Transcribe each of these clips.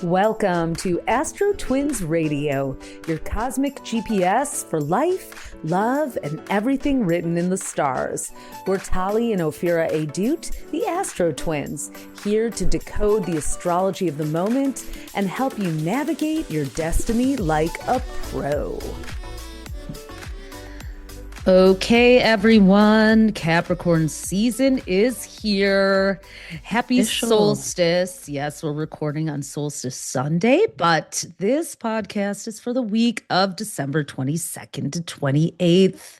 Welcome to AstroTwins Radio, your cosmic GPS for life, love, and everything written in the stars. We're Tali and Ophira Edut, the AstroTwins, here to decode the astrology of the moment and help you navigate your destiny like a pro. Okay, everyone, Capricorn season is here. Happy solstice. Yes, we're recording on Solstice Sunday, but this podcast is for the week of December 22nd to 28th.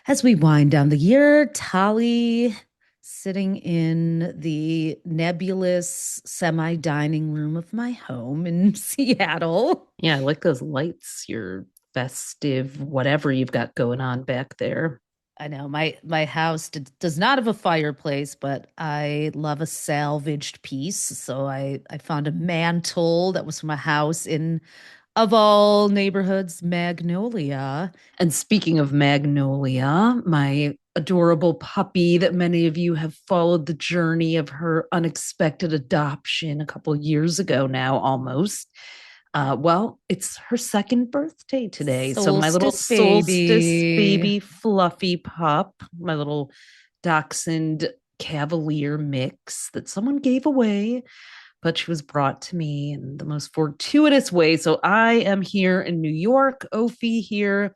As we wind down the year, Tali sitting in the nebulous semi-dining room of my home in Seattle. Yeah, I like those lights, your festive whatever you've got going on back there. I know my house does not have a fireplace, but I love a salvaged piece. So I found a mantle that was from a house in, of all neighborhoods, Magnolia. And speaking of Magnolia, my adorable puppy that many of you have followed the journey of her unexpected adoption a couple years ago now, almost. Well, it's her second birthday today. So my little solstice baby fluffy pup, my little dachshund cavalier mix that someone gave away, but she was brought to me in the most fortuitous way. So I am here in New York, Ophi here,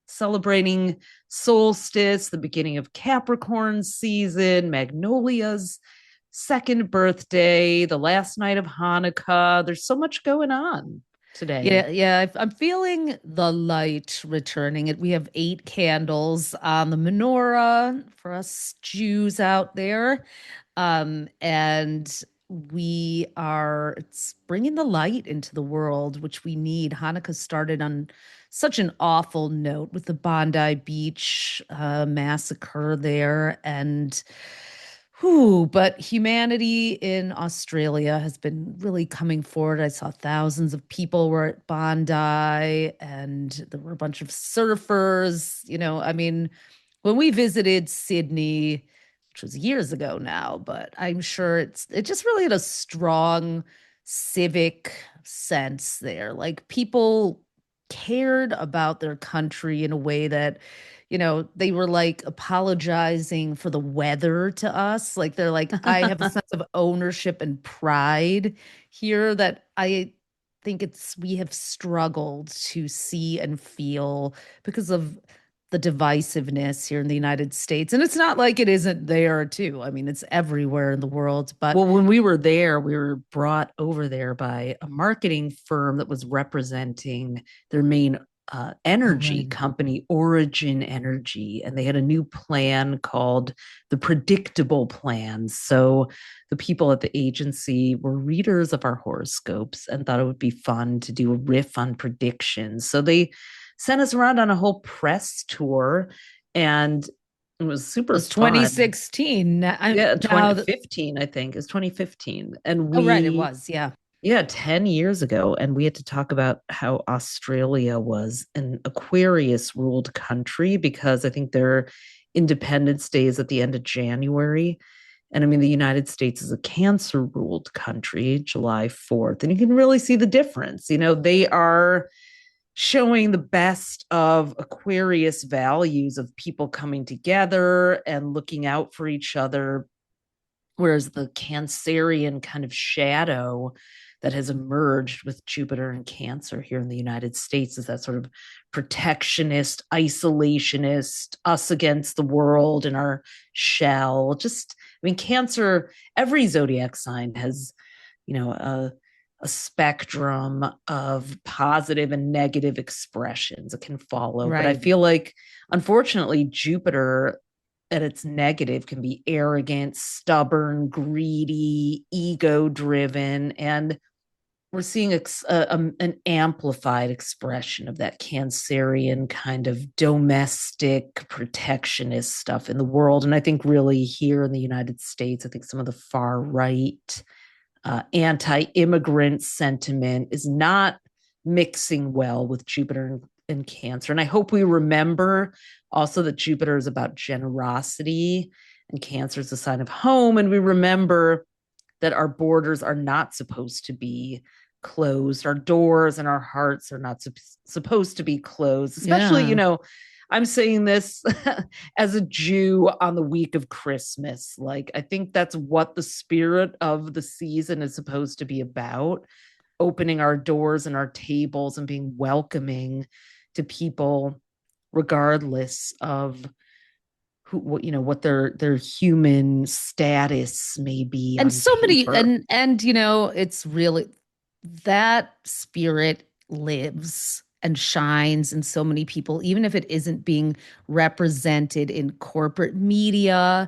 celebrating solstice, the beginning of Capricorn season, Magnolia's second birthday, the last night of Hanukkah. There's so much going on today. Yeah, I'm feeling the light returning. We have 8 candles on the menorah for us Jews out there. And it's bringing the light into the world, which we need. Hanukkah started on such an awful note with the Bondi Beach massacre there. But humanity in Australia has been really coming forward. I saw thousands of people were at Bondi, and there were a bunch of surfers. When we visited Sydney, which was years ago now, but I'm sure it just really had a strong civic sense there. Like, people cared about their country in a way that, they were like apologizing for the weather to us. Like, they're like, I have a sense of ownership and pride here that I think we have struggled to see and feel because of the divisiveness here in the United States. And it's not like it isn't there too. I mean, it's everywhere in the world. But well, when we were there, we were brought over there by a marketing firm that was representing their main energy company, Origin Energy, and they had a new plan called the Predictable Plan. So the people at the agency were readers of our horoscopes and thought it would be fun to do a riff on predictions. So they sent us around on a whole press tour, and it was super fun. 2016. 2015, I think. It was 2015. And right, it was, yeah. Yeah, 10 years ago. And we had to talk about how Australia was an Aquarius ruled country because I think their Independence Day is at the end of January. And I mean, the United States is a Cancer ruled country, July 4th. And you can really see the difference. They are showing the best of Aquarius values of people coming together and looking out for each other. Whereas the Cancerian kind of shadow that has emerged with Jupiter and Cancer here in the United States is that sort of protectionist, isolationist, us against the world in our shell. Cancer, every zodiac sign has, a spectrum of positive and negative expressions it can follow. Right. But I feel like, unfortunately, Jupiter at its negative can be arrogant, stubborn, greedy, ego-driven, and we're seeing an amplified expression of that Cancerian kind of domestic protectionist stuff in the world. And I think really here in the United States, I think some of the far right anti-immigrant sentiment is not mixing well with Jupiter and Cancer. And I hope we remember also that Jupiter is about generosity and Cancer is a sign of home. And we remember that our borders are not supposed to be closed. Our doors and our hearts are not supposed to be closed, especially, Yeah. I'm saying this as a Jew on the week of Christmas. Like, I think that's what the spirit of the season is supposed to be about, opening our doors and our tables and being welcoming to people, regardless of who, what their human status may be And on so many, paper. and it's really that spirit lives and shines in so many people, even if it isn't being represented in corporate media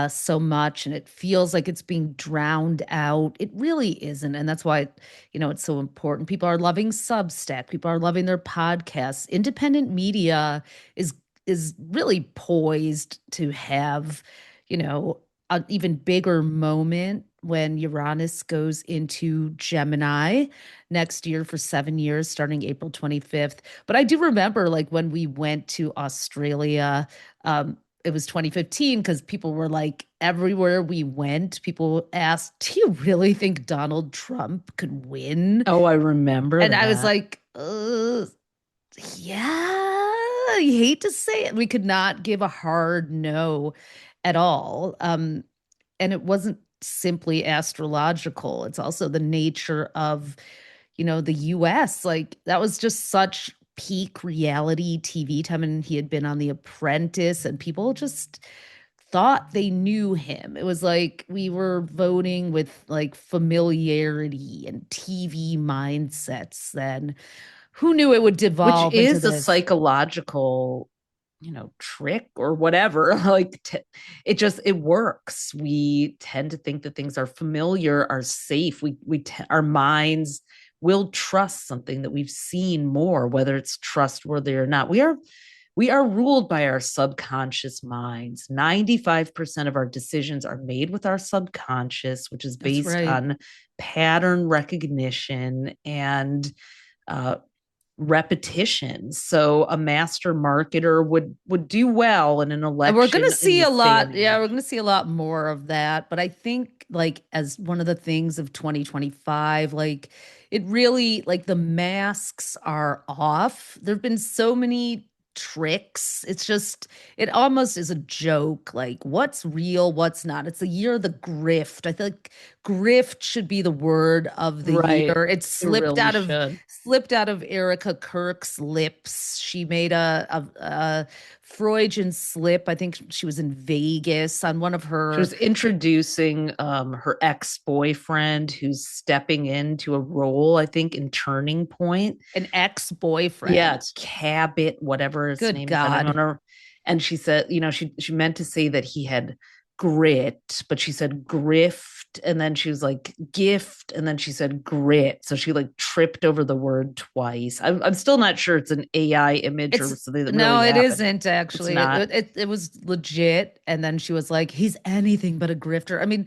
so much, and it feels like it's being drowned out. It really isn't, and that's why it's so important. People are loving Substack. People are loving their podcasts. Independent media is is really poised to have, you know, an even bigger moment when Uranus goes into Gemini next year for 7 years, starting April 25th. But I do remember, like, when we went to Australia, it was 2015, because people were like, everywhere we went, people asked, "Do you really think Donald Trump could win?" Oh, I remember And I was that. like, yeah, I hate to say it. We could not give a hard no at all. And it wasn't simply astrological, it's also the nature of, the US. Like, that was just such peak reality TV time. And he had been on The Apprentice, and people just thought they knew him. It was like we were voting with like familiarity and TV mindsets then. Who knew it would Which devolve into is a this? psychological, trick or whatever. Like, it works. We tend to think that things are familiar, are safe. Our minds will trust something that we've seen more, whether it's trustworthy or not. We are ruled by our subconscious minds. 95% of our decisions are made with our subconscious, which is That's based right. on pattern recognition and uh, repetition. So a master marketer would do well in an And we're going election to in see a this day lot. and Yeah, we're going age. to see a lot more of that. But I think, like, as one of the things of 2025, like, it really, like, the masks are off. There have been so many tricks. It's just, it almost is a joke. Like, what's real, what's not? It's the year of the grift. I think grift should be the word of the Right. year. It It really should. slipped out of Erica Kirk's lips. She made a Freudian slip. I think she was in Vegas on one of She her was introducing her ex-boyfriend who's stepping into a role, I think, in Turning Point. an Yeah, ex-boyfriend. Cabot, whatever his Good name is. I don't God. know. And she said, she meant to say that he had grit, but she said grift, and then she was like gift, and then she said grit. So she like tripped over the word twice. I'm still not sure it's an AI image or It's something that no, really it happened. isn't It's actually. not. It was legit. And then she was like, "He's anything but a grifter." I mean,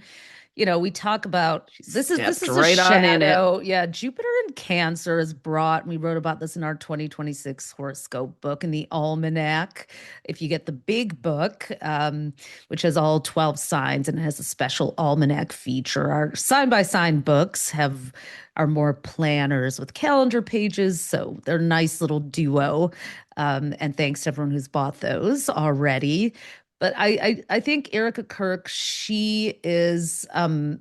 we talk about She this stepped is a right on in it. shadow. Yeah, Jupiter in Cancer is brought. We wrote about this in our 2026 horoscope book in the Almanac. If you get the big book, which has all 12 signs and has a special almanac feature, our sign by sign books have are more planners with calendar pages, so they're a nice little duo. And thanks to everyone who's bought those already. But I think Erica Kirk, she is kind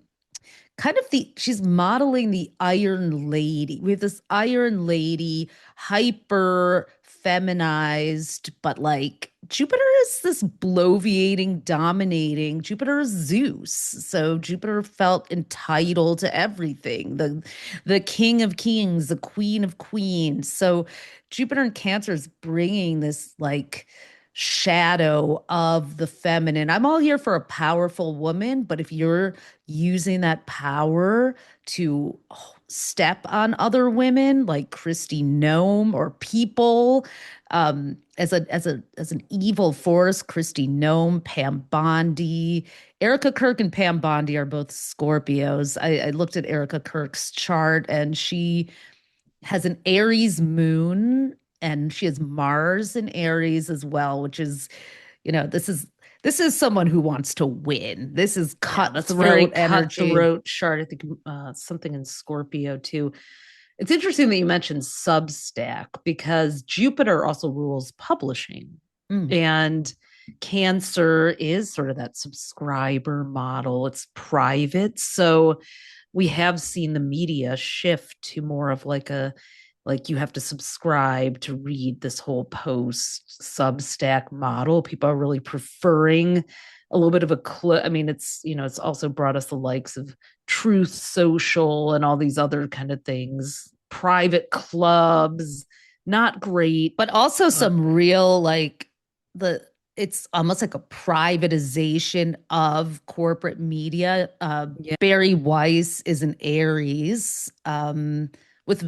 of she's modeling the Iron Lady. We have this Iron Lady, hyper feminized, but like Jupiter is this bloviating, dominating. Jupiter is Zeus. So Jupiter felt entitled to everything. The king of kings, the queen of queens. So Jupiter in Cancer is bringing this like shadow of the feminine. I'm all here for a powerful woman, but if you're using that power to step on other women like Christy Nome or people, as an evil force, Christy Nome, Pam Bondi, Erica Kirk and Pam Bondi are both Scorpios. I looked at Erica Kirk's chart, and she has an Aries moon, and she has Mars in Aries as well, which is, this is This is someone who wants to win. This is Yeah, that's a very cutthroat energy. cutthroat chart. I think something in Scorpio too. It's interesting that you mentioned Substack because Jupiter also rules publishing. Mm. And Cancer is sort of that subscriber model. It's private. So we have seen the media shift to more of like you have to subscribe to read this whole post Substack model. People are really preferring a little bit of a clip. I mean, it's also brought us the likes of Truth Social and all these other kind of things, private clubs, not great. But also But some real like the it's almost like a privatization of corporate media. yeah, Barry Weiss is an Aries. With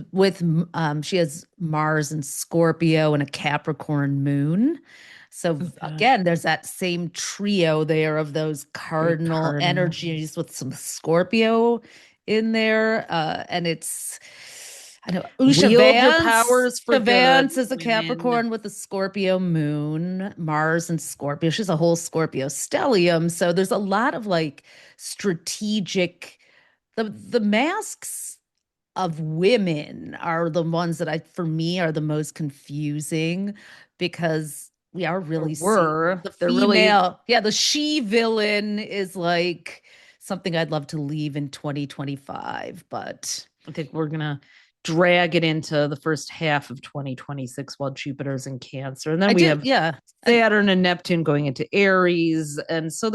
she has Mars and Scorpio and a Capricorn moon. So okay. again, there's that same trio there of those Very cardinal cardinal. energies with some Scorpio in there. And it's I know Usha Wield your Vance. powers for Usha good, Vance is a women. Capricorn with a Scorpio moon, Mars and Scorpio. She's a whole Scorpio stellium. So there's a lot of like strategic the masks of women are the ones that for me are the most confusing because we are Or really seeing were. the They're really, female, yeah, the she villain is like something I'd love to leave in 2025, but I think we're going to drag it into the first half of 2026 while Jupiter's in Cancer. And then I we do, have yeah. And Saturn and Neptune going into Aries. And so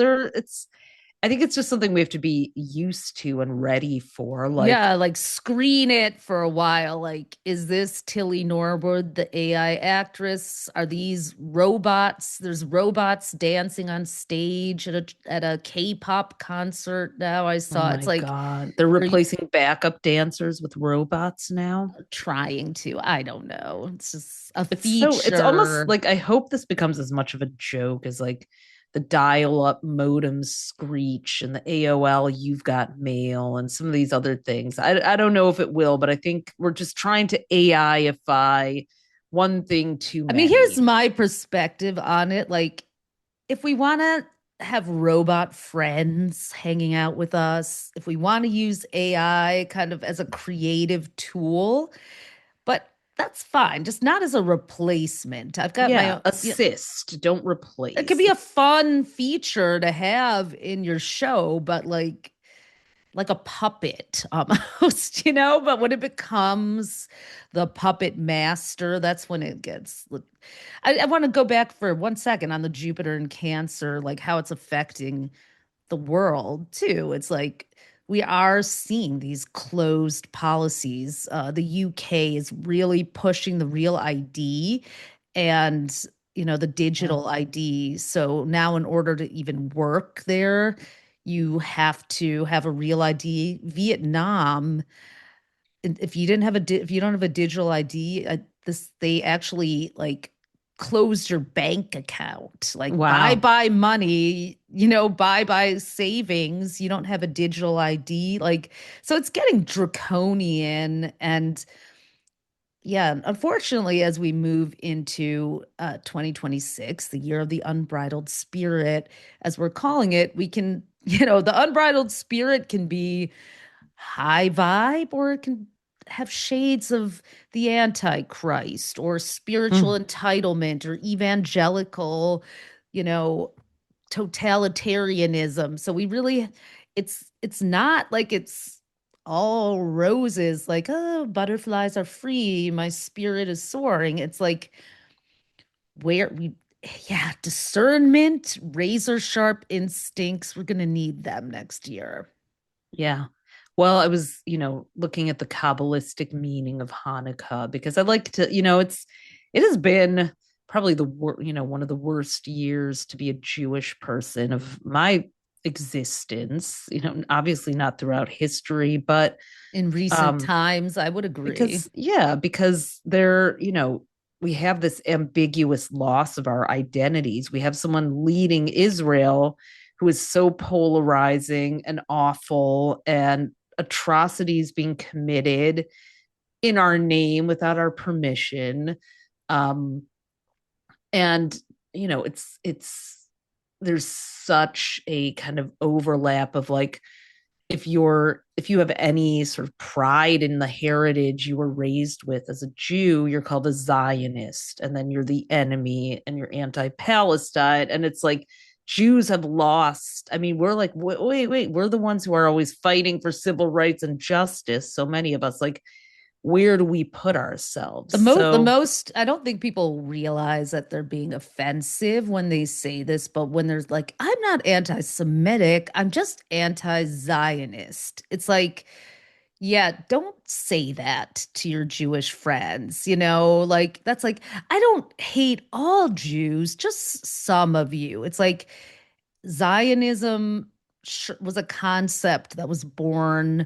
I think it's just something we have to be used to and ready for. Like, yeah, like screen it for a while. Like, is this Tilly Norwood, the AI actress? Are these robots? There's robots dancing on stage at a K-pop concert now. I oh saw it's my like God, they're are you replacing backup dancers with robots now. trying to? I don't know. It's just a It's almost feature. like I hope this becomes as much of a joke as like the dial-up modem screech and the AOL you've got mail and some of these other things. I don't know if it will, but I think we're just trying to AIify one thing too I mean, here's many. my perspective on it. Like, if we want to have robot friends hanging out with us, if we want to use AI kind of as a creative tool, but that's fine, just not as a replacement. I've got my Yeah, own, assist, don't it could replace. be a fun feature to have in your show, but like a puppet almost, but when it becomes the puppet master, that's when it gets. I want to go back for 1 second on the Jupiter and Cancer, like how it's affecting the world too. It's like we are seeing these closed policies. The UK is really pushing the real ID and the Yeah. digital ID. So now, in order to even work there, you have to have a real ID. Vietnam, if you didn't have if you don't have a digital ID, this they actually like closed your bank account. Like bye Wow. bye money, bye bye savings. You don't have a digital ID. Like so, it's getting draconian and. Yeah, unfortunately, as we move into 2026, the year of the unbridled spirit, as we're calling it, we can, the unbridled spirit can be high vibe or it can have shades of the antichrist or spiritual Mm. entitlement or evangelical, you know totalitarianism. So we really it's not like it's all roses like, oh, butterflies are free, my spirit is soaring. It's like where we yeah, discernment, razor sharp instincts, we're going to need them next year. Yeah. Well, I was, looking at the Kabbalistic meaning of Hanukkah because I like to, it has been probably one of the worst years to be a Jewish person of my existence, obviously not throughout history, but In recent um times, I would agree. because we have this ambiguous loss of our identities. We have someone leading Israel who is so polarizing and awful, and atrocities being committed in our name without our permission. um and it's there's such a kind of overlap of like, if you have any sort of pride in the heritage you were raised with as a Jew, you're called a Zionist, and then you're the enemy and you're anti-Palestine. And it's like Jews have lost. I mean, we're like, wait, we're the ones who are always fighting for civil rights and justice. So many of us, like, where do we put ourselves? The So, most, I don't think people realize that they're being offensive when they say this, but when there's like, I'm not anti-Semitic, I'm just anti-Zionist. It's like, yeah, don't say that to your Jewish friends, like that's like, I don't hate all Jews, just some of you. It's like Zionism was a concept that was born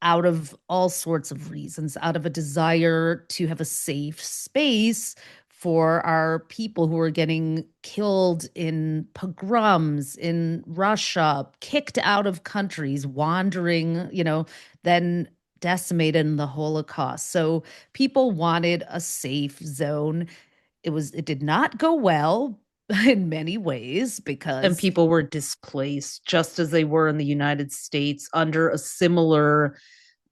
out of all sorts of reasons, out of a desire to have a safe space for our people who are getting killed in pogroms in Russia, kicked out of countries, wandering, then decimated in the Holocaust. So people wanted a safe zone. It did not go well in many ways and because people were displaced just as they were in the United States under a similar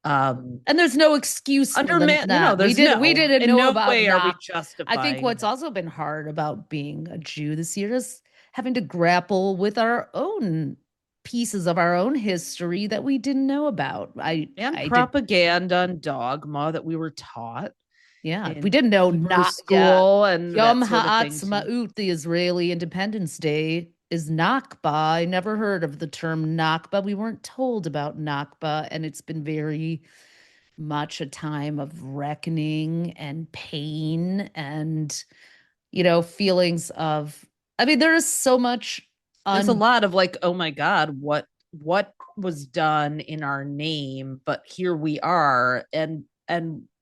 and there's no excuse for under them man, no, that we there's did we no, didn't in know no about way are we Knox. I think justifying what's that. also been hard about being a Jew this year is having to grapple with our own pieces of our own history that we didn't know about. And I did, propaganda and dogma that we were taught yeah, we in didn't know Hebrew not, yeah. school and Yom that sort of thing too. Ha'atzmaut, the Israeli Independence Day, is Nakba. I never heard of the term Nakba. We weren't told about Nakba, and it's been very much a time of reckoning and pain and, feelings of, I mean, there is so much There's a un, lot of like, oh my God, what was done in our name, but here we are. And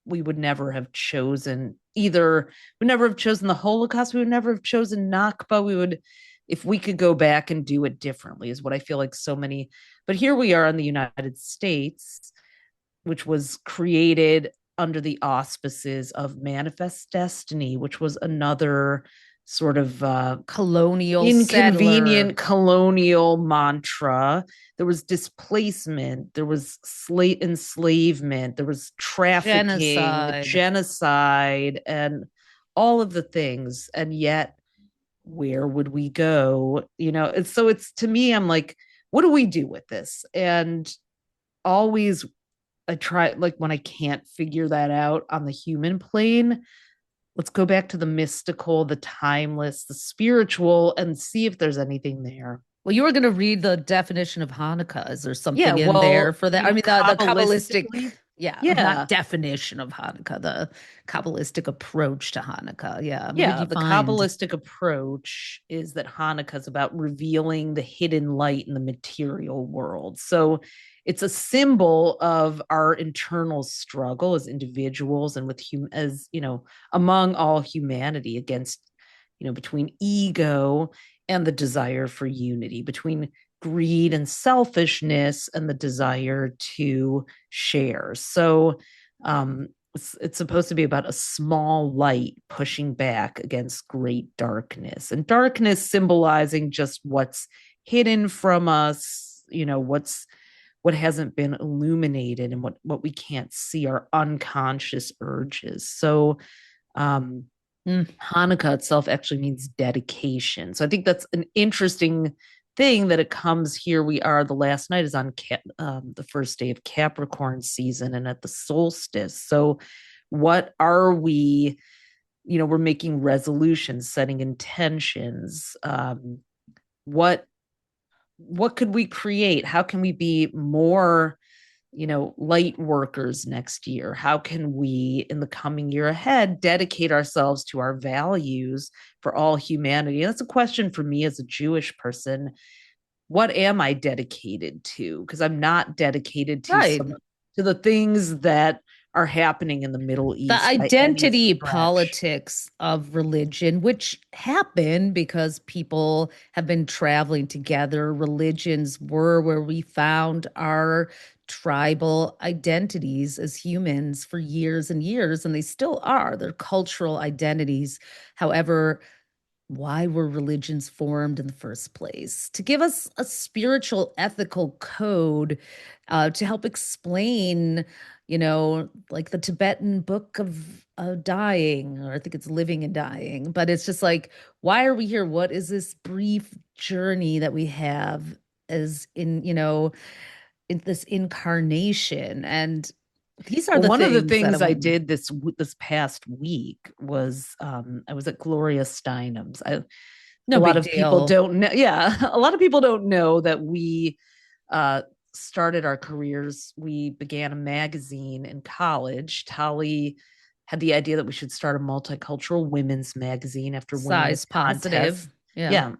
we would never have chosen either, we never have chosen the Holocaust, we would never have chosen Nakba. We would, if we could go back and do it differently, is what I feel like so many. But here we are in the United States, which was created under the auspices of Manifest Destiny, which was another sort of colonial settler inconvenient colonial mantra. There was displacement, there was slate enslavement, there was trafficking, genocide. genocide, and all of the things. And yet, where would we go? So it's, to me, I'm like, what do we do with this? And always I try, like, when I can't figure that out on the human plane, let's go back to the mystical, the timeless, the spiritual, and see if there's anything there. Well, you were going to read the definition of Hanukkah. Is there Yeah, something in there well, for that? I mean, the Kabbalistic, Kabbalistically, yeah, not yeah, definition of Hanukkah, the Kabbalistic approach to Hanukkah. Yeah. What did yeah, you the find? Kabbalistic approach is that Hanukkah is about revealing the hidden light in the material world. So it's a symbol of our internal struggle as individuals and with as among all humanity against, between ego and the desire for unity, between greed and selfishness and the desire to share. So it's supposed to be about a small light pushing back against great darkness, and darkness symbolizing just what's hidden from us, what hasn't been illuminated, and what we can't see, our unconscious urges. So Mm. Hanukkah itself actually means dedication. So I think that's an interesting thing that it comes here. We are, the last night is on the first day of Capricorn season and at the solstice. So what are we? We're making resolutions, setting intentions. What could we create? How can we be more light workers next year? How can we, in the coming year ahead, dedicate ourselves to our values for all humanity? And that's a question for me as a Jewish person. What am I dedicated to? Because I'm not dedicated to Right. the things that are happening in the Middle The East by any identity stretch. politics of religion, which happen because people have been traveling together. Religions were where we found our tribal identities as humans for years and years, and they still are. They're cultural identities. However, why were religions formed in the first place, to give us a spiritual ethical code to help explain, like the Tibetan book of dying, or I think it's living and dying. But it's just like, why are we here? What is this brief journey that we have as in this incarnation? And these are Well, the one of the things that I things I want. did this past week was I was at Gloria Steinem's. A No lot big of people deal. don't know. Yeah, a lot of people don't know that we uh, started our careers. We began a magazine in college. Tali had the idea that we should start a multicultural women's magazine after winning a Size contest. positive. Yeah. Yeah,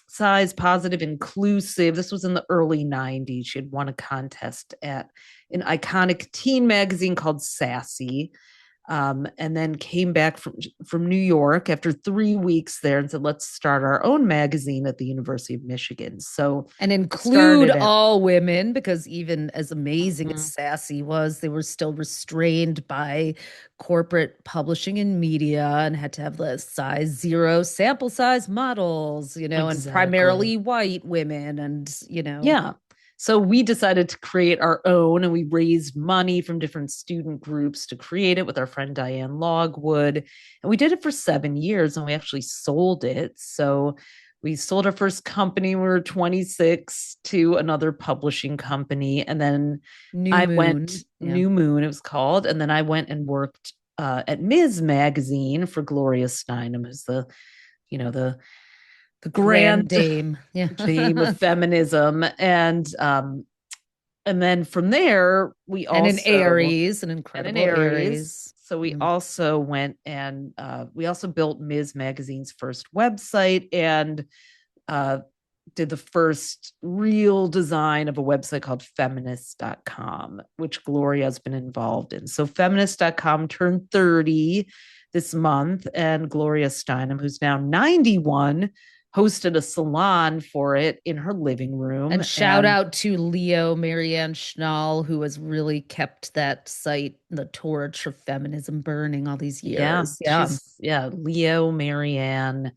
size positive, inclusive. This was in the early 90s. She had won a contest at an iconic teen magazine called Sassy, and then came back from New York after 3 weeks there and said, "Let's start our own magazine at the University of Michigan." So And it include started at all women, because even as amazing as Mhm. Sassy was, they were still restrained by corporate publishing and media and had to have the size zero sample size models, and Exactly. primarily white women. And, Yeah. So we decided to create our own, and we raised money from different student groups to create it with our friend Diane Logwood. And we did it for 7 years, and we actually sold it. So we sold our first company when we were 26 to another publishing company. And then New I went, Moon. Yeah. New Moon, it was called. And then I went and worked at Ms. Magazine for Gloria Steinem, who's the Grand grand Dame. Yeah. theme of feminism. And then from there we And an also Aries, an and in incredible Aries. Aries. So we Mm. also went and we also built Ms. Magazine's first website and uh, did the first real design of a website called feminist.com, which Gloria has been involved in. So feminist.com turned 30 this month, and Gloria Steinem, who's now 91, hosted a salon for it in her living room. And shout And out to Leo Marianne Schnall, who has really kept that site, the torch of feminism, burning all these yeah, years. Yeah. Leo, Marianne,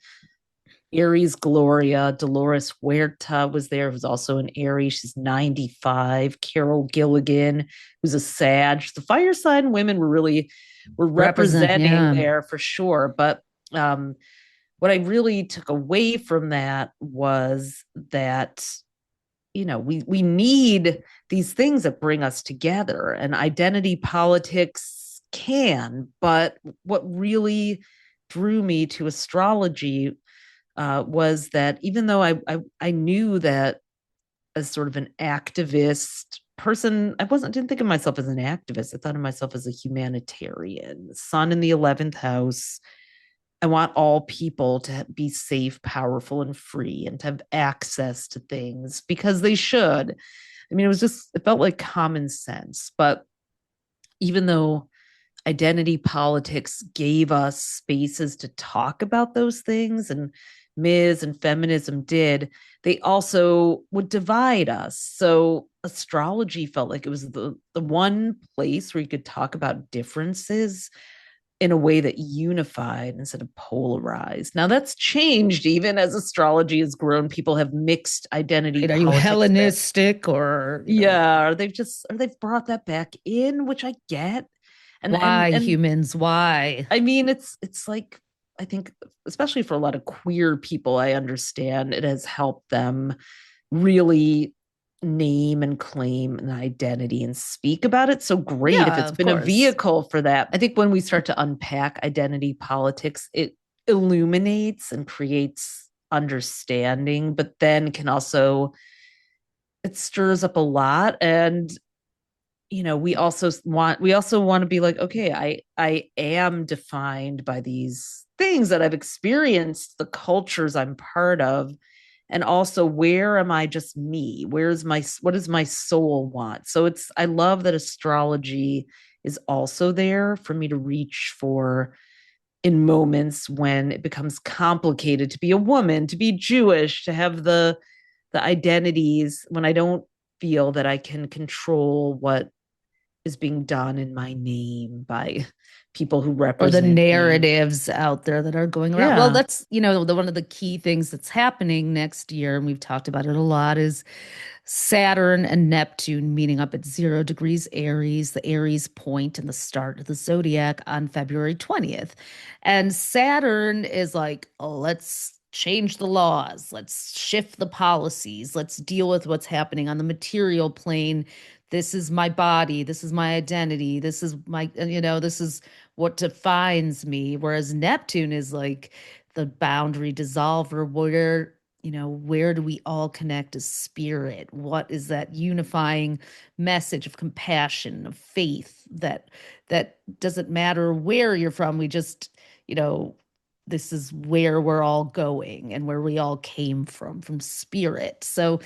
Aries Gloria, Dolores Huerta was there, who's also an Aries. She's 95. Carol Gilligan, who's a Sag. The fire sign women were Represent. representing Yeah. there for sure. But what I really took away from that was that we need these things that bring us together, and identity politics can. But what really drew me to astrology was that even though I knew that as sort of an activist person, didn't think of myself as an activist. I thought of myself as a humanitarian. Sun in the 11th house. I want all people to be safe, powerful, and free, and to have access to things because they should. I mean, it felt like common sense. But even though identity politics gave us spaces to talk about those things, and Ms. and feminism did, they also would divide us. So astrology felt like it was the one place where you could talk about differences in a way that unified instead of polarized. Now that's changed even as astrology has grown. People have mixed identity Right. Are you politics back. Hellenistic or Yeah, or they've brought that back in, which I get. why And humans? Why? I mean, it's like I think, especially for a lot of queer people, I understand it has helped them really name and claim an identity and speak about it. So great if Yeah, it's of been a course. vehicle for that. I think when we start to unpack identity politics, it illuminates and creates understanding, but then can also it stirs up a lot. And we also want to be like, okay, I am defined by these things that I've experienced, the cultures I'm part of, and also where am I just me? What does my soul want? So I love that astrology is also there for me to reach for in moments when it becomes complicated to be a woman, to be Jewish, to have the identities, when I don't feel that I can control what is being done in my name by people who or the represent me. narratives out there that are going around. Well, Yeah. that's, the one of the key things that's happening next year, and we've talked about it a lot, is Saturn and Neptune meeting up at 0 degrees Aries, the Aries point in the start of the zodiac on February 20th. And Saturn is like, oh, let's change the laws, let's shift the policies, let's deal with what's happening on the material plane. This is my body, this is my identity, this is my, this is what defines me. Whereas Neptune is like the boundary dissolver, where do we all connect as spirit? What is that unifying message of compassion, of faith, that doesn't matter where you're from. We just, you know, this is where we're all going and where we all came from spirit. So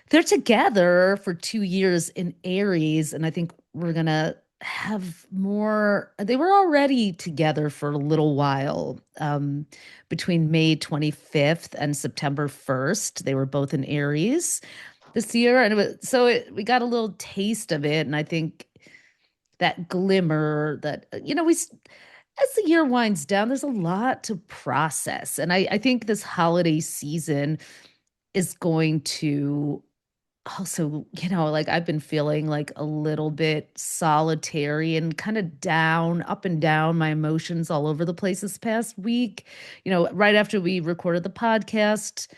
they're together for 2 years in Aries, and I think we're gonna have more. They were already together for a little while, between May 25th and September 1st. They were both in Aries this year, and we got a little taste of it, and I think that glimmer that as the year winds down, there's a lot to process, and I think this holiday season is going to also, like I've been feeling like a little bit solitary and kind of down, up and down, my emotions all over the place this past week. Right after we recorded the podcast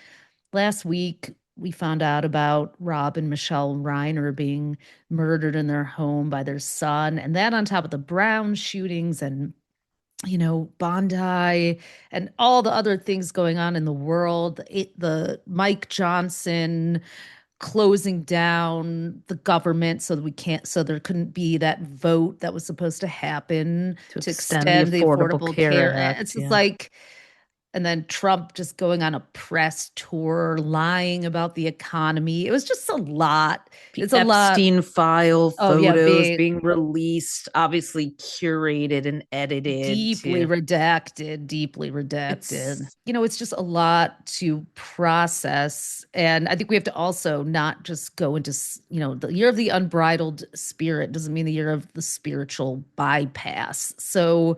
last week, we found out about Rob and Michelle Reiner being murdered in their home by their son. And that on top of the Brown shootings and Bondi and all the other things going on in the world, the Mike Johnson closing down the government so that so there couldn't be that vote that was supposed to happen To to extend the extend the Affordable Affordable Care Care. Act. It's just Yeah. like, and then Trump just going on a press tour, lying about the economy. It was just a lot. The It's a lot. Epstein file Oh yeah, photos being being released, obviously curated and edited deeply to redacted, deeply redacted. it's It's just a lot to process. And I think we have to also not just go into, the year of the unbridled spirit doesn't mean the year of the spiritual bypass. So,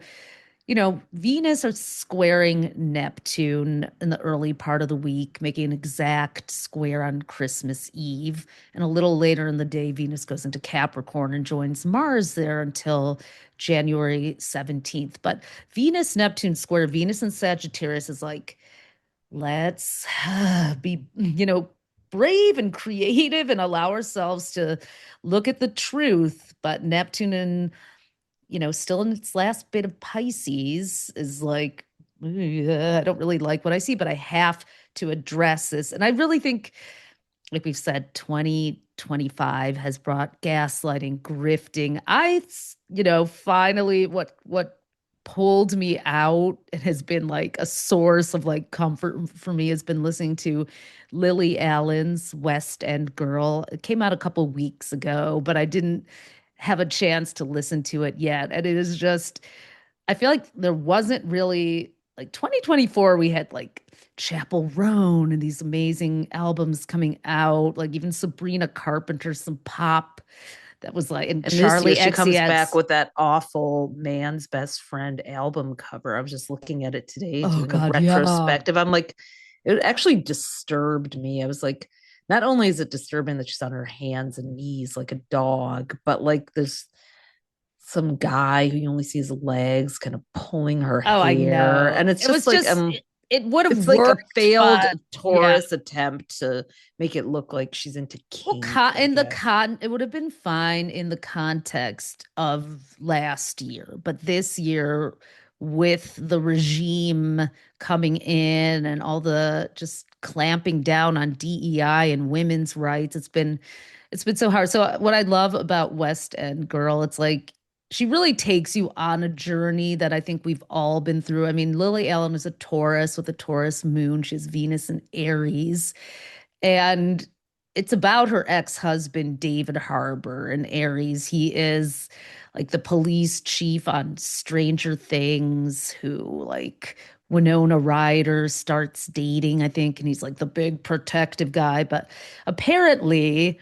Venus are squaring Neptune in the early part of the week, making an exact square on Christmas Eve. And a little later in the day, Venus goes into Capricorn and joins Mars there until January 17th. But Venus, Neptune square, Venus and Sagittarius is like, let's be, brave and creative and allow ourselves to look at the truth. But Neptune and still in its last bit of Pisces is like, "Ugh, I don't really like what I see, but I have to address this." And I really think, like we've said, 2025 has brought gaslighting, grifting. Finally, what pulled me out and has been like a source of like comfort for me has been listening to Lily Allen's West End Girl. It came out a couple weeks ago, but I didn't have a chance to listen to it yet. And it is just, I feel like there wasn't really like 2024, we had like Chapel Roan and these amazing albums coming out, like even Sabrina Carpenter, some pop that was like, and and this year Charlie she comes back XCX. with that awful Man's Best Friend album cover. I was just looking at it today, Oh doing a God, yeah. retrospective. I'm like, it actually disturbed me. I was like, not only is it disturbing that she's on her hands and knees like a dog, but like there's some guy who you only see his legs kind of pulling her Oh, I hair. know. And it's It was just like just, it would have it's like a worked, failed but yeah. Taurus attempt to make it look like she's into Well, kink, I in the guess. con, it would have been fine in the context of last year, but this year, with the regime coming in and all the just clamping down on DEI and women's rights, it's been so hard. So what I love about West End Girl, it's like she really takes you on a journey that I think we've all been through. I mean, Lily Allen is a Taurus with a Taurus moon. She has Venus and Aries. And it's about her ex-husband, David Harbour, and Aries. He is like the police chief on Stranger Things, who like Winona Ryder starts dating, I think, and he's like the big protective guy. But apparently,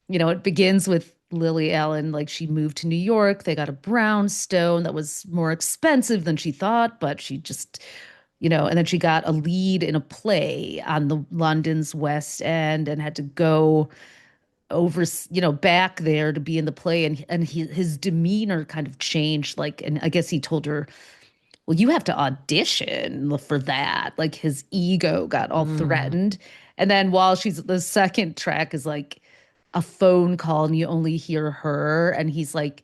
it begins with Lily Allen, like she moved to New York. They got a brownstone that was more expensive than she thought, but she just, and then she got a lead in a play on the London's West End and had to go over, back there to be in the play. And his demeanor kind of changed. Like, and I guess he told her, well, you have to audition for that. Like his ego got all Mm. threatened. And then while the second track is like a phone call and you only hear her, and he's like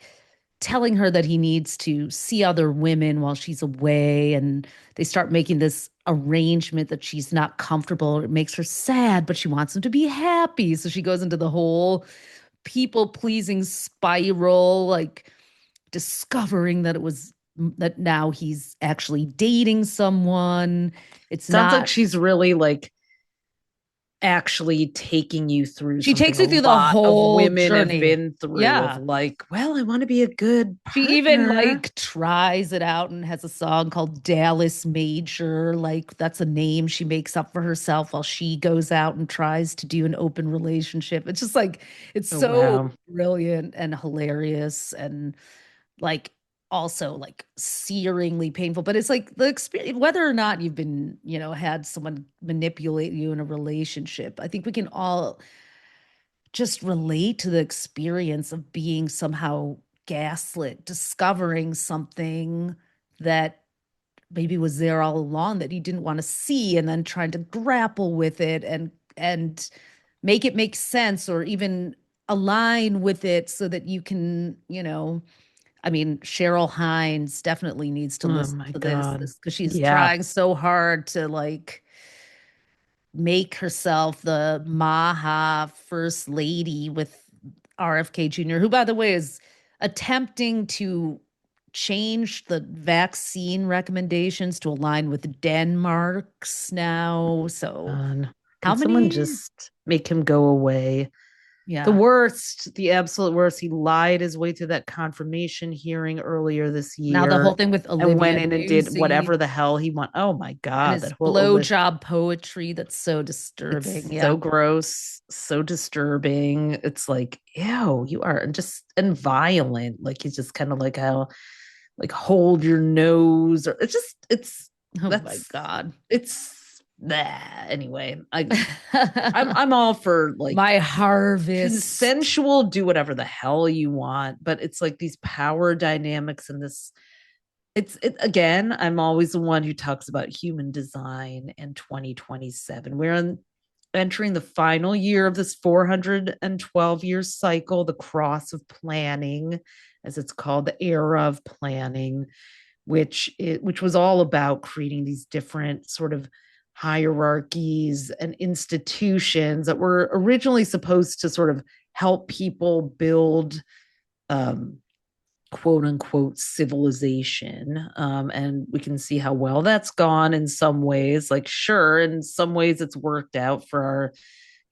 telling her that he needs to see other women while she's away. And they start making this arrangement that she's not comfortable. It makes her sad, but she wants him to be happy. So she goes into the whole people pleasing spiral, like discovering that now he's actually dating someone. It's Sounds like not, she's really like actually taking you through she something takes a you through the lot of whole women have journey. been through of Yeah. like, well, I want to be a good She even partner. like tries it out and has a song called Dallas Major. Like that's a name she makes up for herself while she goes out and tries to do an open relationship. It's just like, it's Oh so wow. brilliant and hilarious and like also like searingly painful. But it's like the experience, whether or not you've been, had someone manipulate you in a relationship, I think we can all just relate to the experience of being somehow gaslit, discovering something that maybe was there all along that you didn't want to see, and then trying to grapple with it and make it make sense or even align with it so that you can, I mean, Cheryl Hines definitely needs to Oh listen my to this God. because she's Yeah. trying so hard to like make herself the Maha first lady with RFK Jr., who, by the way, is attempting to change the vaccine recommendations to align with Denmark's now. So, how Could someone many? just make him go away? The Yeah. worst, the absolute worst. He lied his way through that confirmation hearing earlier this Now the whole year thing with and went Olivia in and did Newsy whatever the hell he want. Oh my and God, his that whole blowjob poetry, that's so disturbing. it's Yeah. so gross, so disturbing. It's like, ew, you are just and violent. Like he's just kind of like how like hold your nose or it's Oh my that's God. it's that anyway. I'm all for like My harvest. consensual, do whatever the hell you want, but it's like these power dynamics and this it again, I'm always the one who talks about human design in 2027. Entering the final year of this 412 year cycle, the cross of planning, as it's called, the era of planning, which was all about creating these different sort of hierarchies and institutions that were originally supposed to sort of help people build um, quote unquote civilization. And we can see how well that's gone in some ways. Like, sure, in some ways it's worked out for our,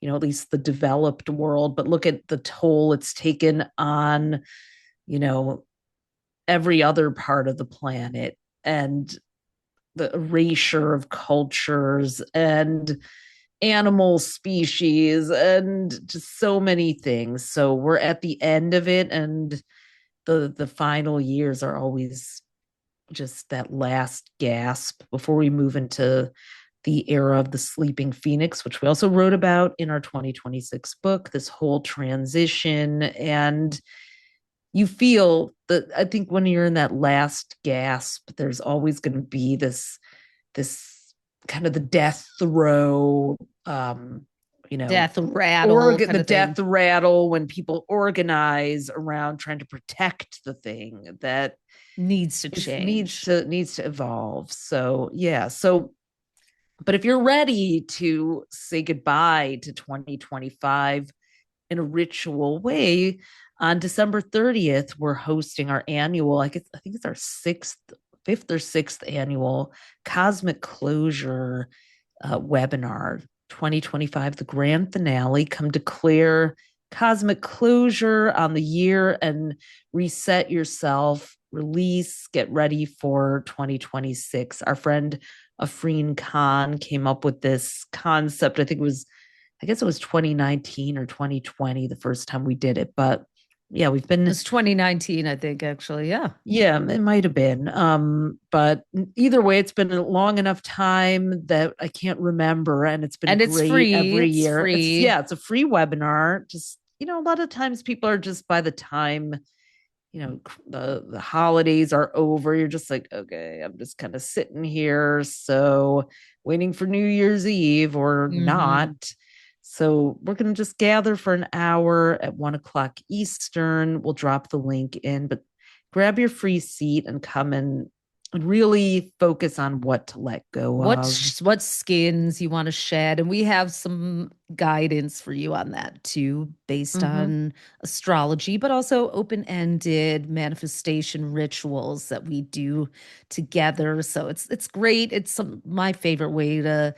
at least the developed world, but look at the toll it's taken on, you know, every other part of the planet and the erasure of cultures and animal species and just so many things. So we're at the end of it, and the final years are always just that last gasp before we move into the era of the sleeping phoenix, which we also wrote about in our 2026 book, this whole transition. And you feel that, I think when you're in that last gasp, there's always going to be this kind of the death throw, you know, Death rattle kind the of thing. death rattle when people organize around trying to protect the thing that Needs to is change. needs to evolve. So yeah, so but if you're ready to say goodbye to 2025 in a ritual way, on December 30th, we're hosting our annual, I think it's our fifth or sixth annual Cosmic Closure webinar 2025, the grand finale. Come declare cosmic closure on the year and reset yourself, release, get ready for 2026. Our friend Afreen Khan came up with this concept. I think it was I guess it was 2019 or 2020 the first time we did it. But yeah, we've been, It's 2019, I think, actually. Yeah. yeah, it might have been. But either way, it's been a long enough time that I can't remember. And it's been And it's great free. every It's year. free. It's a free webinar. Just, a lot of times people are just by the time the holidays are over, you're just like, okay, I'm just kind of sitting here, so waiting for New Year's Eve or Hmm. not. So we're going to just gather for an hour at 1 o'clock Eastern. We'll drop the link in, but grab your free seat and come and really focus on what to let go of. What skins you want to shed, and we have some guidance for you on that too, based Mm-hmm. on astrology, but also open-ended manifestation rituals that we do together. So it's great. It's my favorite way to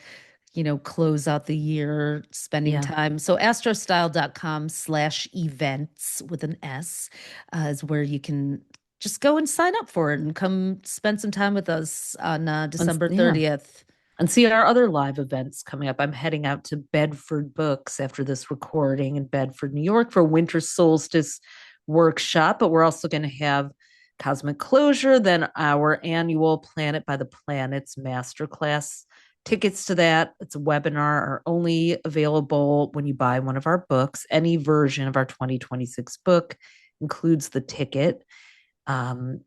close out the year, spending Yeah. time. So astrostyle.com/events with an S is where you can just go and sign up for it and come spend some time with us on December Yeah. 30th. And see our other live events coming up. I'm heading out to Bedford Books after this recording in Bedford, New York for winter solstice workshop, but we're also going to have Cosmic Closure, then our annual Planet by the Planets masterclass. Tickets to that, it's a webinar, are only available when you buy one of our books. Any version of our 2026 book includes the ticket. And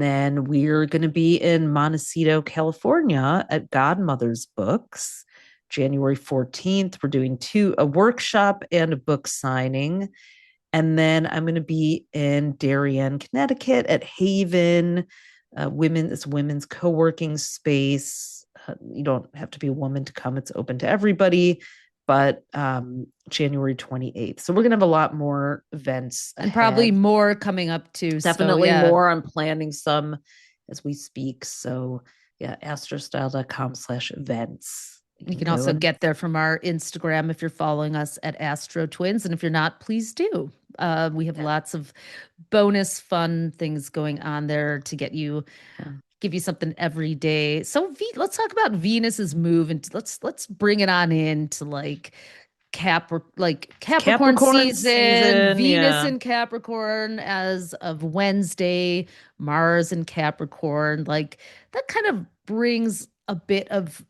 then we're going to be in Montecito, California at Godmother's Books, January 14th. We're doing a workshop and a book signing. And then I'm going to be in Darien, Connecticut at Haven, it's women's co-working space. You don't have to be a woman to come. It's open to everybody, but January 28th. So we're going to have a lot more events And probably ahead. more coming up too. So Definitely yeah, more. I'm planning some as we speak. So yeah, astrostyle.com/events. You you can can go also and get there from our Instagram if you're following us at AstroTwins. And if you're not, please do. We have yeah, lots of bonus fun things going on there to yeah. give you something every day. So let's talk about Venus's move and let's bring it on into like It's Capricorn Capricorn season, season. Venus Yeah. in Capricorn as of Wednesday, Mars in Capricorn. Like that kind of brings a bit of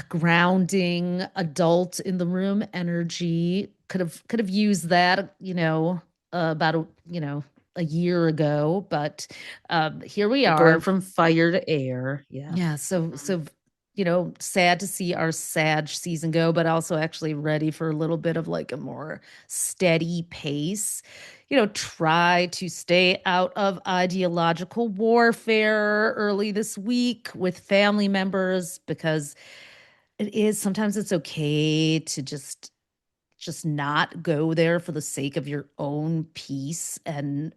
grounding adult in the room energy. Could have used that, about a year ago, but here we We're going are. from fire to air. Yeah. Yeah, so Mhm. so sad to see our Sag season go, but also actually ready for a little bit of like a more steady pace. Try to stay out of ideological warfare early this week with family members because sometimes it's okay to just not go there for the sake of your own peace and,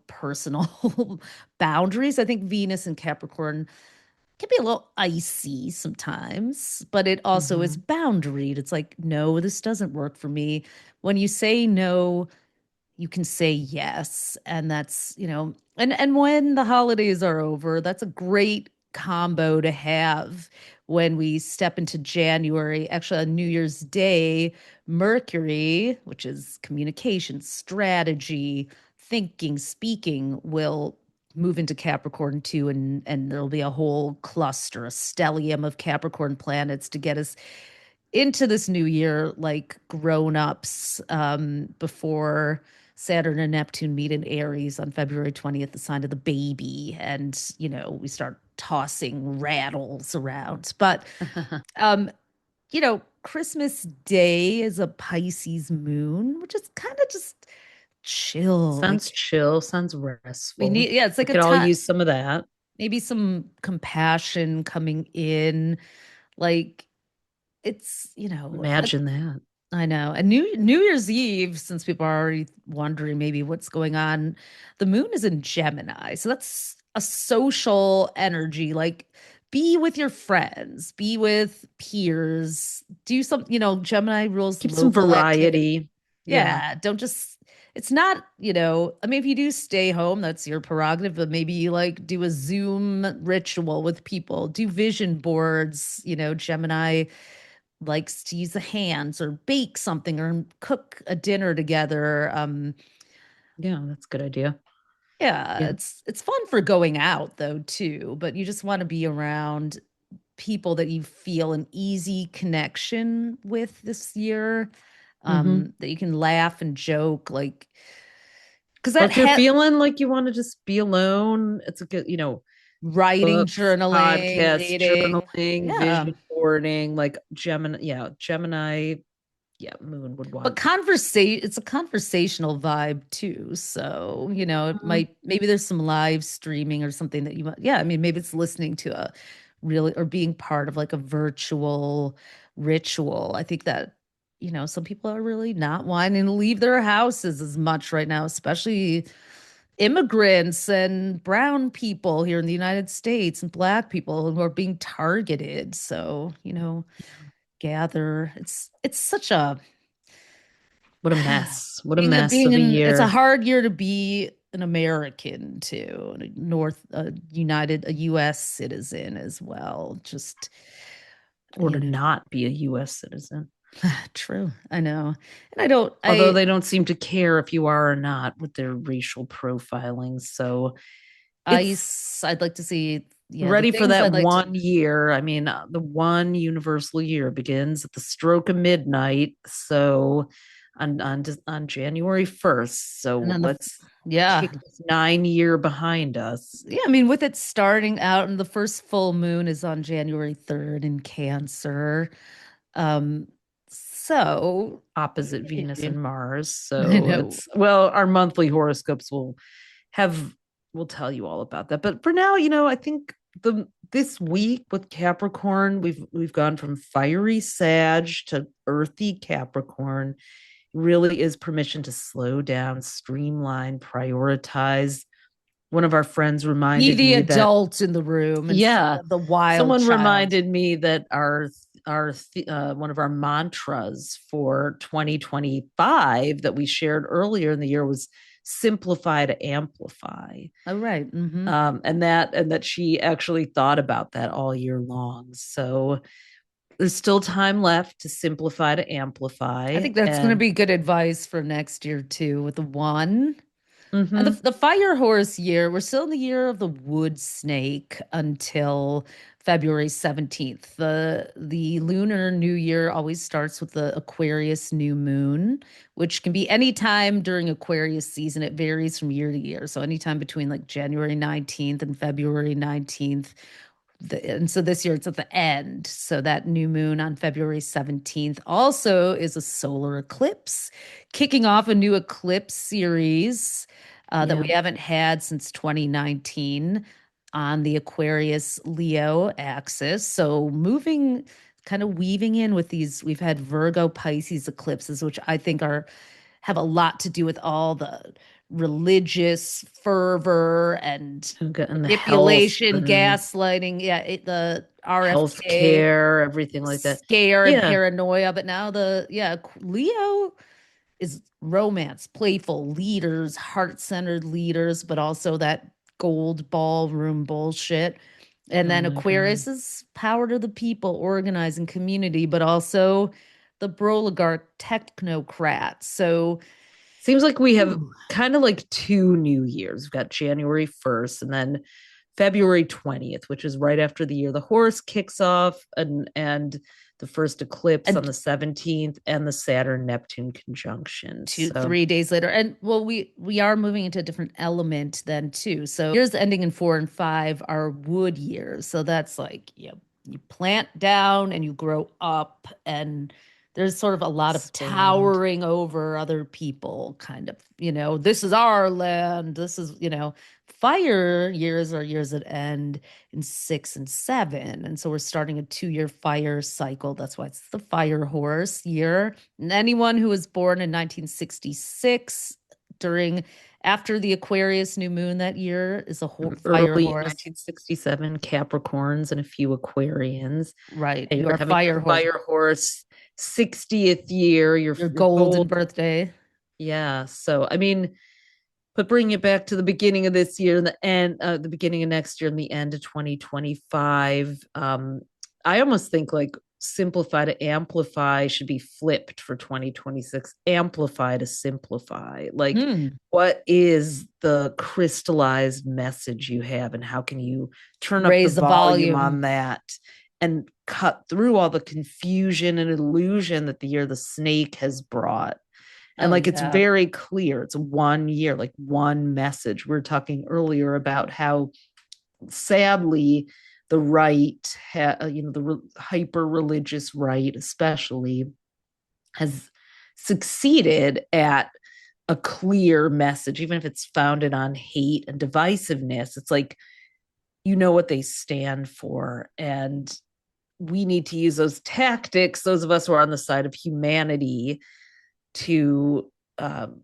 personal boundaries. I think Venus and Capricorn can be a little icy sometimes, but it also is Mhm. boundaried. It's like, no, this doesn't work for me. When you say no, you can say yes. And that's, and when the holidays are over, that's a great combo to have when we step into January. Actually, on New Year's Day, Mercury, which is communication, strategy, thinking, speaking, will move into Capricorn too, and there'll be a whole cluster, a stellium of Capricorn planets to get us into this new year like grown-ups, before Saturn and Neptune meet in Aries on February 20th, the sign of the baby, and we start tossing rattles around. But um, Christmas Day is a Pisces moon, which is kind of just chill. Sounds Like chill. Sounds we restful. need, yeah, it's We like a could all time, use some of that. maybe some compassion coming in. Like it's, Imagine that. I know. And New Year's Eve, since people are already wondering maybe what's going on, the moon is in Gemini. So that's a social energy. Like be with your friends, be with peers, do some, Gemini rules Keep some local activity. variety. Yeah. Yeah, don't just it's not, I mean, if you do stay home, that's your prerogative, but maybe you like do a Zoom ritual with people, do vision boards, Gemini likes to use the hands or bake something or cook a dinner together. Yeah, that's a good idea. Yeah, Yeah. it's fun for going out though too, but you just want to be around people that you feel an easy connection with this year, Hmm. that you can laugh and joke, like because Or that if you're had feeling like you want to just be alone, it's a good, writing, books, journaling, podcasts, reading. journaling, Yeah. vision boarding, like Gemini. Yeah, Gemini. Yeah, Moon would But want. it's a conversational vibe too. So, it Mhm. might, maybe there's some live streaming or something that you might, yeah, I mean, maybe it's listening to a really, or being part of like a virtual ritual. I think that, some people are really not wanting to leave their houses as much right now, especially immigrants and brown people here in the United States and black people who are being targeted. So, gather. It's such a What a mess. What a being a mess being of a in it's a year. hard year to be an American too, a US citizen as well. Just, Or to you know, not be a US citizen. true. I know. And I don't Although I they don't seem to care if you are or not with their racial profiling. So it's I'd like to see, yeah, the ready for things that I'd like to. one year. I mean, the one universal year begins at the stroke of midnight. So on January 1st. And So then let's yeah. kick this 9 year behind us. Yeah, I mean, with it starting out, and the first full moon is on January 3rd in Cancer. Um, so Opposite Venus and Mars. I So know. it's, well, our monthly horoscopes have will tell you all about that. But for now, I think the this week with Capricorn, we've gone from fiery Sag to earthy Capricorn. Really is permission to slow down, streamline, prioritize. One of our friends Be reminded the me that, adult in the room instead yeah, of the wild someone child. reminded me that our one of our mantras for 2025 that we shared earlier in the year was simplify to amplify. Oh, right. And that she actually thought about that all year long. So there's still time left to simplify to I amplify. think that's going to And be good advice for next year too, with the one. And mhm, the fire horse year, we're still in the year of the wood snake until February 17th. The lunar new year always starts with the Aquarius new moon, which can be any time during Aquarius season. It varies from year to year. So anytime between like January 19th and February 19th. And so this year it's at the end. So that new moon on February 17th also is a solar eclipse, kicking off a new eclipse series that we yeah, haven't had since 2019 on the Aquarius Leo axis. So moving, kind of weaving in with these, we've had Virgo Pisces eclipses, which I think are have a lot to do with all the religious fervor and and the health manipulation, and gaslighting, yeah, the health RFK care, everything like that. scare and Yeah, paranoia. But now Leo is romance, playful leaders, heart-centered leaders, but also that gold ballroom bullshit. And oh then my God. Aquarius is power to the people, organizing community, but also the broligarch technocrat. So, Seems like we have ooh, kind of like two New Years. We've got January 1st and then February 20th, which is right after the year the horse kicks off, and the first eclipse on and the 17th and the Saturn Neptune conjunction. two, So 3 days later. And well, we are moving into a different element then too. So years ending in 4 and 5 are wood years. So that's like you plant down and you grow up, and there's sort of a lot of expand. towering over other people, kind of, this is our land. This is, fire years are years that end in 6 and 7. And so we're starting a 2 year fire cycle. That's why it's the fire horse year. And anyone who was born in 1966 during after the Aquarius new moon that year is a fire Early horse. 1967 Capricorns and a few Aquarians. Right. And You you're are having your fire horse. fire horse 60th year, Your your golden gold. birthday. Yeah. So, I mean, but bring it back to the beginning of this year and the beginning of next year and the end of 2025. I almost think like simplify to amplify should be flipped for 2026. Amplify to simplify. Like, Hmm. what is the crystallized message you have, and how can you turn up the Raise the volume volume. on that and cut through all the confusion and illusion that the year the snake has brought? And Oh like, it's yeah. very clear. It's 1 year, like one message. We are talking earlier about how sadly the right, the hyper religious right, especially, has succeeded at a clear message, even if it's founded on hate and divisiveness. It's like, what they stand for. And we need to use those tactics, those of us who are on the side of humanity, to um,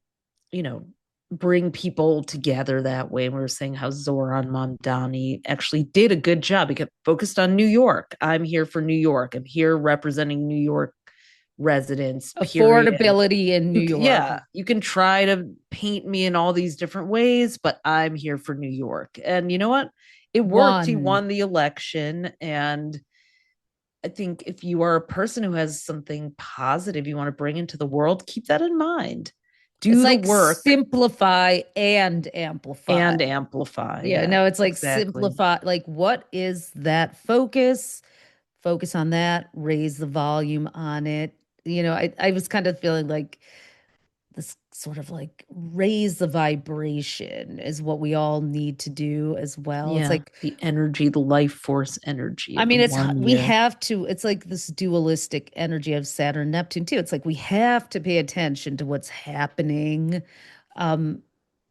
you know bring people together that way. And we were saying how Zoran Mamdani actually did a good job. He kept focused on New York. I'm here for New York. I'm here representing New York residents, period. Affordability in New York. Yeah, you can try to paint me in all these different ways, but I'm here for New York. And you know what? It worked. He One. won the election. And I think if you are a person who has something positive you want to bring into the world, keep that in mind. It's Do the like work simplify and amplify. and amplify. Yeah, Yeah, no, it's like exactly. simplify. Like, what is that focus? Focus on that, raise the volume on it. I was kind of feeling like this sort of like raise the vibration is what we all need to do as well. It's Yeah, like, the energy, the life force energy I of the mean, one we year. have to, it's like this dualistic energy of Saturn, Neptune too. It's like we have to pay attention to what's happening, um,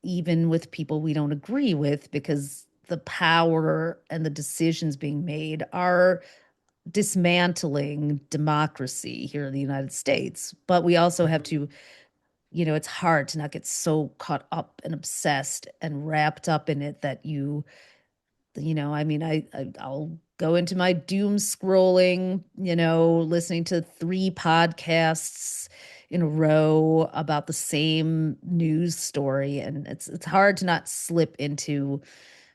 even with people we don't agree with, because the power and the decisions being made are dismantling democracy here in the United States. But we also have Mhm. to, it's hard to not get so caught up and obsessed and wrapped up in it that I mean, I'll go into my doom scrolling, listening to 3 podcasts in a row about the same news story, and it's hard to not slip into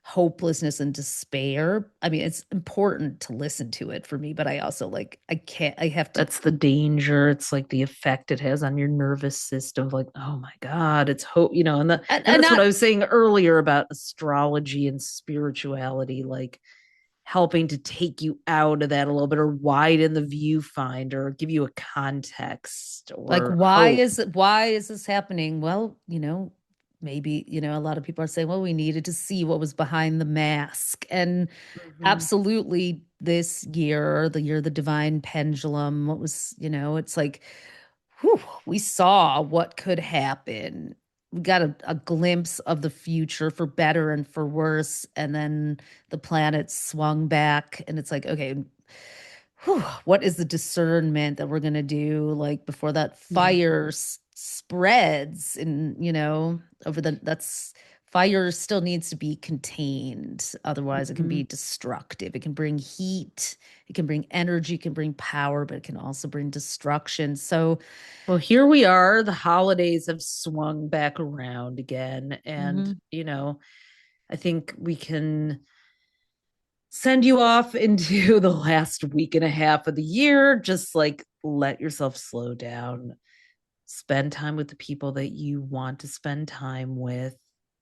hopelessness and despair. I mean, it's important to listen to it for me, but I also like I can't. I have to That's the danger. It's like the effect it has on your nervous system. Like, oh my God, it's hope, and and that's what not I was saying earlier about astrology and spirituality, like helping to take you out of that a little bit, or widen the viewfinder, or give you a context like or hope. why is this happening? Well, maybe, a lot of people are saying, well, we needed to see what was behind the mask. And Mhm. absolutely this year, the year of the divine pendulum, what was, it's like, whew, we saw what could happen. We got a glimpse of the future for better and for worse. And then the planet swung back, and it's like, okay, whew, what is the discernment that we're going to do like before that Yeah. fire spreads, and over that's fire still needs to be contained, otherwise it can be Mhm. destructive. It can bring heat, it can bring energy, it can bring power, but it can also bring destruction. So Well, here we are. The holidays have swung back around again. And, mhm. I think we can send you off into the last week and a half of the year. Just like let yourself slow down, spend time with the people that you want to spend time with.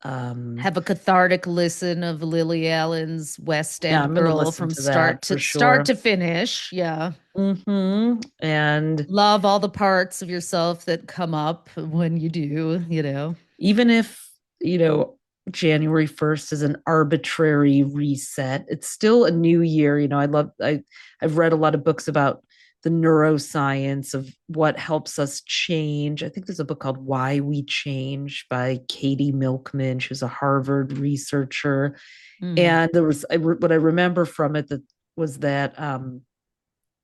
Have a cathartic listen of Lily Allen's West Yeah, End I'm going to Girl listen from to that for start sure. to finish. Yeah. And Love all the parts of yourself that come up when you do. even if, you know, January 1st is an arbitrary reset, it's still a new year. I've read a lot of books about the neuroscience of what helps us change. I think there's a book called Why We Change by Katie Milkman. She was a Harvard researcher. Mm. And what I remember from it that was that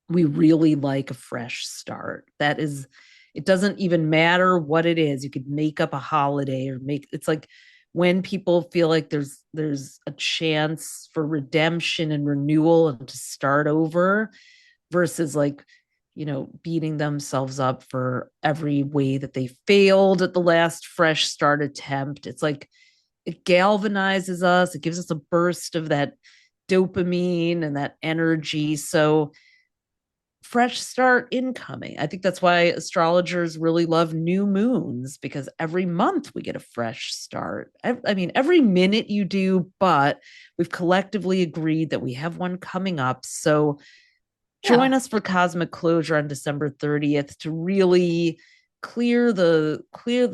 we really like a fresh start. That is, it doesn't even matter what it is. You could make up a holiday, or make it's like when people feel like there's a chance for redemption and renewal and to start over, versus like, beating themselves up for every way that they failed at the last fresh start attempt. It's like it galvanizes us, it gives us a burst of that dopamine and that energy. So fresh start incoming. I think that's why astrologers really love new moons, because every month we get a fresh start. I mean, every minute you do, but we've collectively agreed that we have one coming up. So join us for cosmic closure on December 30th to really clear the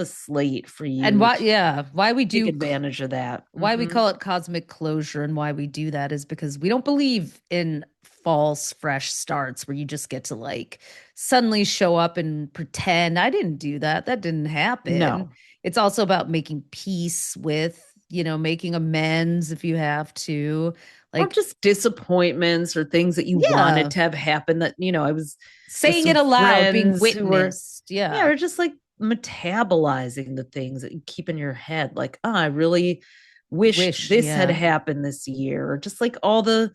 slate for you. And why we take do advantage of that. Why we call it cosmic closure and why we do that is because we don't believe in false fresh starts where you just get to like suddenly show up and pretend I didn't do that. That didn't happen. No. It's also about making peace with, making amends if you have to. Or just disappointments or things that you wanted to have happen that, I was saying it aloud, being witnessed. Or just like metabolizing the things that you keep in your head. Like, I really wish this had happened this year. Or just like all the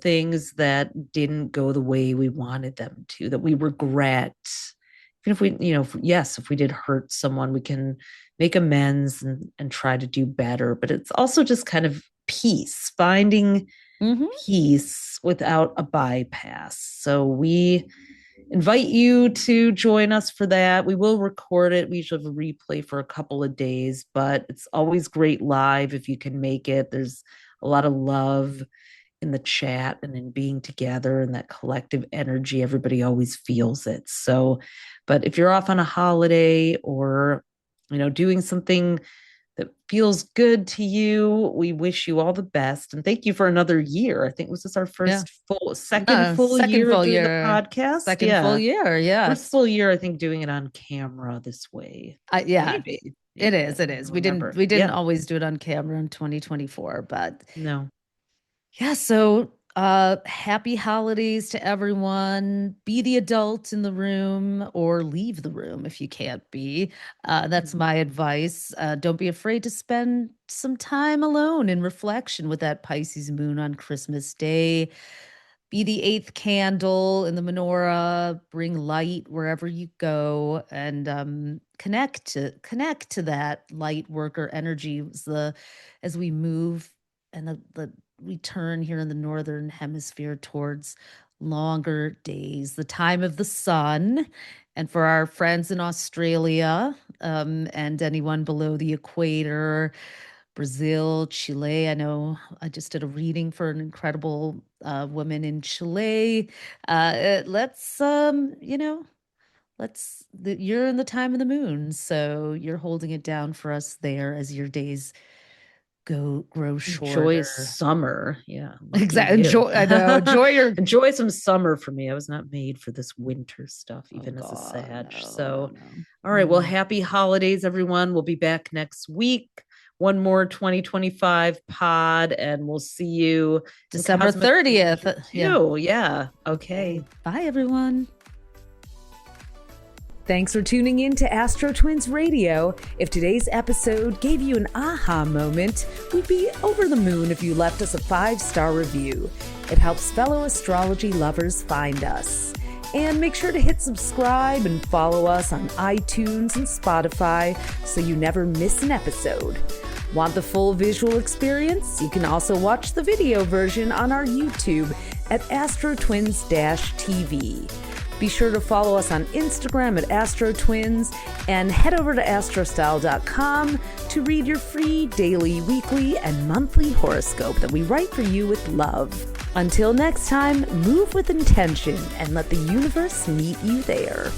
things that didn't go the way we wanted them to, that we regret. Even if we, if we did hurt someone, we can make amends and try to do better. But it's also just kind of peace, finding peace without a bypass. So we invite you to join us for that. We will record it. We usually have a replay for a couple of days, but it's always great live if you can make it. There's a lot of love in the chat and in being together and that collective energy. Everybody always feels it. So, but if you're off on a holiday or, doing something that feels good to you, we wish you all the best. And thank you for another year. I think was this our second full year of doing the podcast? Second full year, yeah. First full year, I think, doing it on camera this way. Maybe. It is. We didn't always do it on camera in 2024, but no. Yeah, so happy holidays to everyone. Be the adult in the room or leave the room if you can't be. That's my advice. Don't be afraid to spend some time alone in reflection with that Pisces moon on Christmas Day. Be the eighth candle in the menorah. Bring light wherever you go, and connect to that light worker energy as we move and the return here in the northern hemisphere towards longer days, the time of the sun. And for our friends in Australia, and anyone below the equator, Brazil, Chile. I know I just did a reading for an incredible woman in Chile. You're in the time of the moon, so you're holding it down for us there as your days grow shorter. Enjoy summer. Yeah. Exactly. Enjoy some summer for me. I was not made for this winter stuff, even as a Sag. All right. Well, happy holidays, everyone. We'll be back next week. One more 2025 pod, and we'll see you December 30th. Yeah. Okay. Bye, everyone. Thanks for tuning in to AstroTwins Radio. If today's episode gave you an aha moment, we'd be over the moon if you left us a 5-star review. It helps fellow astrology lovers find us. And make sure to hit subscribe and follow us on iTunes and Spotify so you never miss an episode. Want the full visual experience? You can also watch the video version on our YouTube at AstroTwins-TV. Be sure to follow us on Instagram at AstroTwins and head over to astrostyle.com to read your free daily, weekly, and monthly horoscope that we write for you with love. Until next time, move with intention and let the universe meet you there.